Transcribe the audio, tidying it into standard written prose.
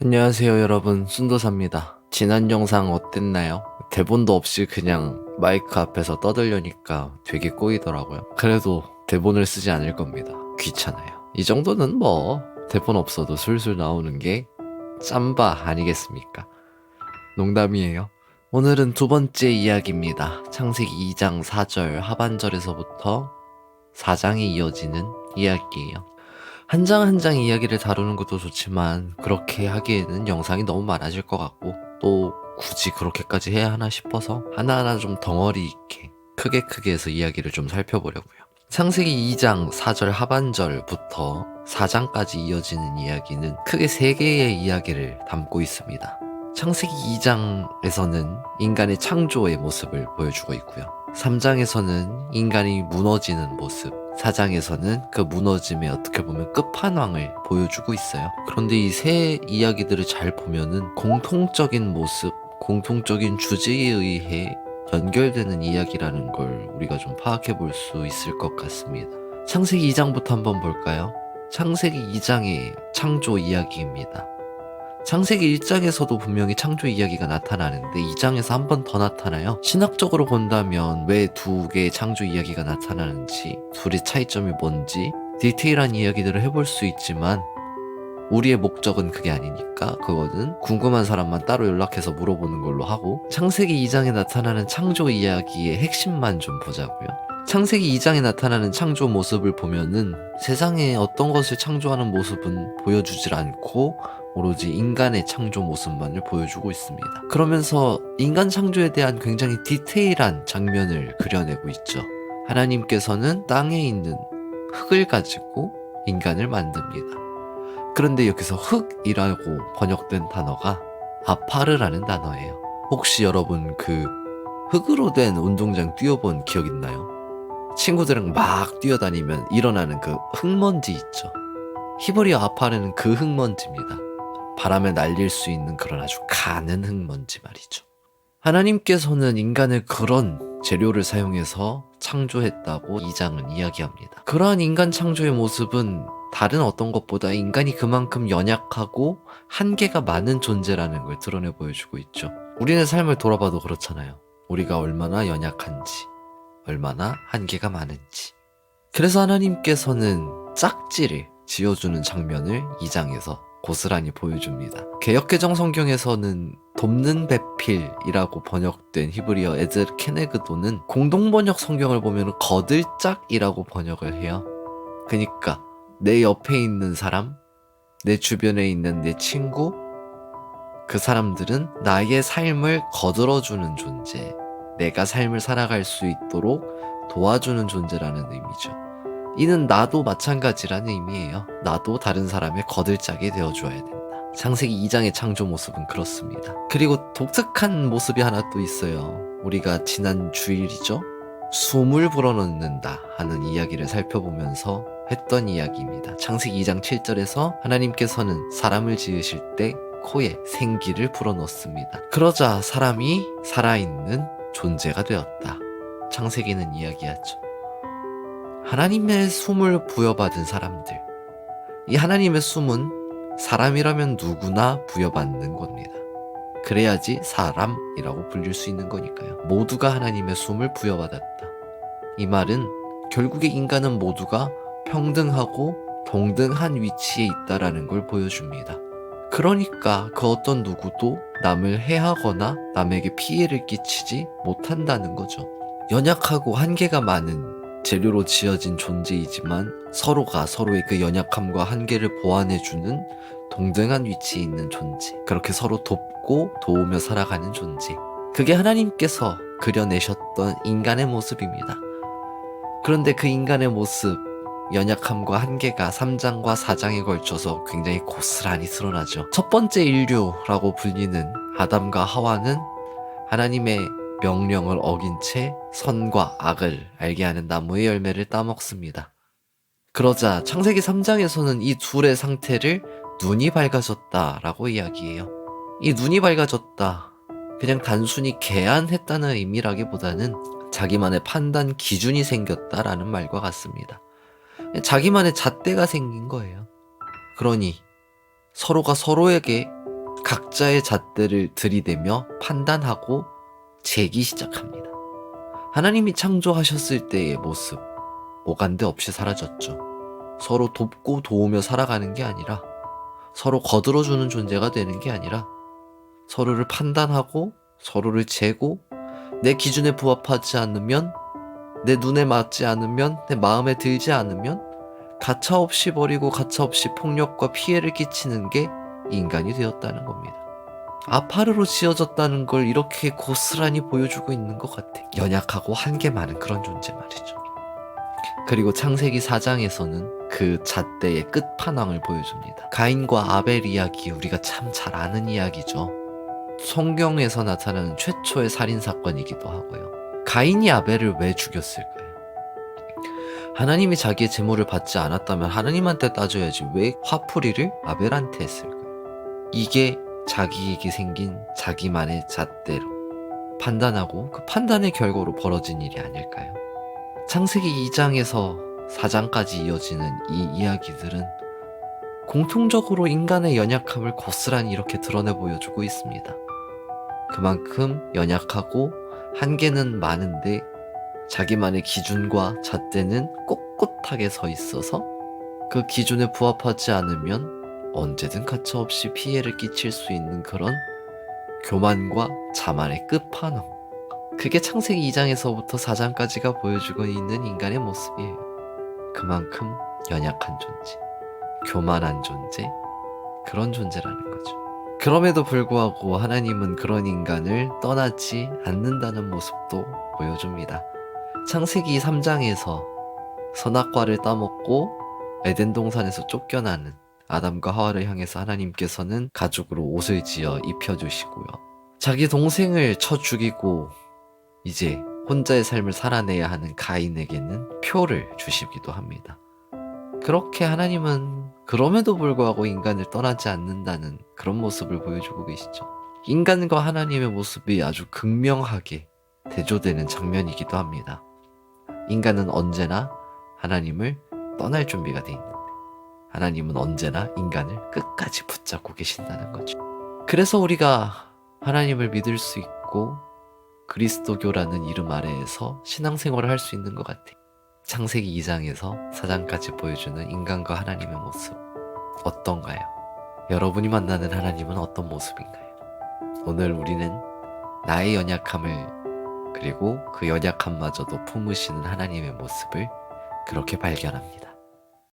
안녕하세요 여러분, 순도사입니다. 지난 영상 어땠나요? 대본도 없이 그냥 마이크 앞에서 떠들려니까 되게 꼬이더라고요. 그래도 대본을 쓰지 않을 겁니다. 귀찮아요. 이 정도는 뭐 대본 없어도 술술 나오는 게 짬바 아니겠습니까? 농담이에요. 오늘은 두 번째 이야기입니다. 창세기 2장 4절 하반절에서부터 4장에 이어지는 이야기예요. 한 장 한 장 이야기를 다루는 것도 좋지만 그렇게 하기에는 영상이 너무 많아질 것 같고 또 굳이 그렇게까지 해야 하나 싶어서 하나하나 좀 덩어리 있게 크게 해서 이야기를 좀 살펴보려고요. 창세기 2장 4절 하반절부터 4장까지 이어지는 이야기는 크게 3개의 이야기를 담고 있습니다. 창세기 2장에서는 인간의 창조의 모습을 보여주고 있고요. 3장에서는 인간이 무너지는 모습, 4장에서는 그 무너짐의 어떻게 보면 끝판왕을 보여주고 있어요. 그런데 이 세 이야기들을 잘 보면은 공통적인 모습, 공통적인 주제에 의해 연결되는 이야기라는 걸 우리가 좀 파악해 볼 수 있을 것 같습니다. 창세기 2장부터 한번 볼까요? 창세기 2장의 창조 이야기입니다. 창세기 1장에서도 분명히 창조 이야기가 나타나는데 2장에서 한 번 더 나타나요. 신학적으로 본다면 왜 두 개의 창조 이야기가 나타나는지, 둘의 차이점이 뭔지 디테일한 이야기들을 해볼 수 있지만 우리의 목적은 그게 아니니까 그거는 궁금한 사람만 따로 연락해서 물어보는 걸로 하고, 창세기 2장에 나타나는 창조 이야기의 핵심만 좀 보자고요. 창세기 2장에 나타나는 창조 모습을 보면은 세상에 어떤 것을 창조하는 모습은 보여주질 않고 오로지 인간의 창조 모습만을 보여주고 있습니다. 그러면서 인간 창조에 대한 굉장히 디테일한 장면을 그려내고 있죠. 하나님께서는 땅에 있는 흙을 가지고 인간을 만듭니다. 그런데 여기서 흙이라고 번역된 단어가 아파르라는 단어예요. 혹시 여러분 그 흙으로 된 운동장 뛰어본 기억 있나요? 친구들이랑 막 뛰어다니면 일어나는 그 흙먼지 있죠. 히브리어 아파르는 그 흙먼지입니다. 바람에 날릴 수 있는 그런 아주 가는 흙먼지 말이죠. 하나님께서는 인간을 그런 재료를 사용해서 창조했다고 2장은 이야기합니다. 그러한 인간 창조의 모습은 다른 어떤 것보다 인간이 그만큼 연약하고 한계가 많은 존재라는 걸 드러내 보여주고 있죠. 우리의 삶을 돌아봐도 그렇잖아요. 우리가 얼마나 연약한지, 얼마나 한계가 많은지. 그래서 하나님께서는 짝지를 지어주는 장면을 2장에서 고스란히 보여줍니다. 개역개정 성경에서는 돕는 배필이라고 번역된 히브리어 에즈르 케네그도는 공동번역 성경을 보면 거들짝이라고 번역을 해요. 그러니까 내 옆에 있는 사람, 내 주변에 있는 내 친구, 그 사람들은 나의 삶을 거들어주는 존재, 내가 삶을 살아갈 수 있도록 도와주는 존재라는 의미죠. 이는 나도 마찬가지라는 의미예요. 나도 다른 사람의 거들짝이 되어줘야 된다. 창세기 2장의 창조 모습은 그렇습니다. 그리고 독특한 모습이 하나 또 있어요. 우리가 지난 주일이죠? 숨을 불어넣는다 하는 이야기를 살펴보면서 했던 이야기입니다. 창세기 2장 7절에서 하나님께서는 사람을 지으실 때 코에 생기를 불어넣습니다. 그러자 사람이 살아있는 존재가 되었다. 창세기는 이야기하죠. 하나님의 숨을 부여받은 사람들. 이 하나님의 숨은 사람이라면 누구나 부여받는 겁니다. 그래야지 사람이라고 불릴 수 있는 거니까요. 모두가 하나님의 숨을 부여받았다. 이 말은 결국에 인간은 모두가 평등하고 동등한 위치에 있다라는 걸 보여줍니다. 그러니까 그 어떤 누구도 남을 해하거나 남에게 피해를 끼치지 못한다는 거죠. 연약하고 한계가 많은 재료로 지어진 존재이지만 서로가 서로의 그 연약함과 한계를 보완해주는 동등한 위치에 있는 존재. 그렇게 서로 돕고 도우며 살아가는 존재. 그게 하나님께서 그려내셨던 인간의 모습입니다. 그런데 그 인간의 모습, 연약함과 한계가 3장과 4장에 걸쳐서 굉장히 고스란히 드러나죠. 첫 번째 인류라고 불리는 아담과 하와는 하나님의 명령을 어긴 채 선과 악을 알게 하는 나무의 열매를 따먹습니다. 그러자 창세기 3장에서는 이 둘의 상태를 눈이 밝아졌다라고 이야기해요. 이 눈이 밝아졌다. 그냥 단순히 개안했다는 의미라기보다는 자기만의 판단 기준이 생겼다라는 말과 같습니다. 자기만의 잣대가 생긴 거예요. 그러니 서로가 서로에게 각자의 잣대를 들이대며 판단하고 재기 시작합니다. 하나님이 창조하셨을 때의 모습, 오간데 없이 사라졌죠. 서로 돕고 도우며 살아가는 게 아니라, 서로 거들어주는 존재가 되는 게 아니라, 서로를 판단하고 서로를 재고, 내 기준에 부합하지 않으면, 내 눈에 맞지 않으면, 내 마음에 들지 않으면 가차없이 버리고 가차없이 폭력과 피해를 끼치는 게 인간이 되었다는 겁니다. 아파르로 지어졌다는 걸 이렇게 고스란히 보여주고 있는 것 같아. 연약하고 한계 많은 그런 존재 말이죠. 그리고 창세기 4장에서는 그 잣대의 끝판왕을 보여줍니다. 가인과 아벨 이야기, 우리가 참 잘 아는 이야기죠. 성경에서 나타나는 최초의 살인사건이기도 하고요. 가인이 아벨을 왜 죽였을까요? 하나님이 자기의 제물을 받지 않았다면 하나님한테 따져야지 왜 화풀이를 아벨한테 했을까요? 이게 자기에게 생긴 자기만의 잣대로 판단하고 그 판단의 결과로 벌어진 일이 아닐까요? 창세기 2장에서 4장까지 이어지는 이 이야기들은 공통적으로 인간의 연약함을 고스란히 이렇게 드러내 보여주고 있습니다. 그만큼 연약하고 한계는 많은데 자기만의 기준과 잣대는 꼿꼿하게 서 있어서 그 기준에 부합하지 않으면 언제든 가차없이 피해를 끼칠 수 있는 그런 교만과 자만의 끝판왕. 그게 창세기 2장에서부터 4장까지가 보여주고 있는 인간의 모습이에요. 그만큼 연약한 존재, 교만한 존재, 그런 존재라는 거죠. 그럼에도 불구하고 하나님은 그런 인간을 떠나지 않는다는 모습도 보여줍니다. 창세기 3장에서 선악과를 따먹고 에덴 동산에서 쫓겨나는 아담과 하와를 향해서 하나님께서는 가죽으로 옷을 지어 입혀주시고요. 자기 동생을 쳐 죽이고 이제 혼자의 삶을 살아내야 하는 가인에게는 표를 주시기도 합니다. 그렇게 하나님은 그럼에도 불구하고 인간을 떠나지 않는다는 그런 모습을 보여주고 계시죠. 인간과 하나님의 모습이 아주 극명하게 대조되는 장면이기도 합니다. 인간은 언제나 하나님을 떠날 준비가 돼 있는데 하나님은 언제나 인간을 끝까지 붙잡고 계신다는 거죠. 그래서 우리가 하나님을 믿을 수 있고 그리스도교라는 이름 아래에서 신앙생활을 할 수 있는 것 같아요. 창세기 2장에서 4장까지 보여주는 인간과 하나님의 모습 어떤가요? 여러분이 만나는 하나님은 어떤 모습인가요? 오늘 우리는 나의 연약함을 그리고 그 연약함마저도 품으시는 하나님의 모습을 그렇게 발견합니다.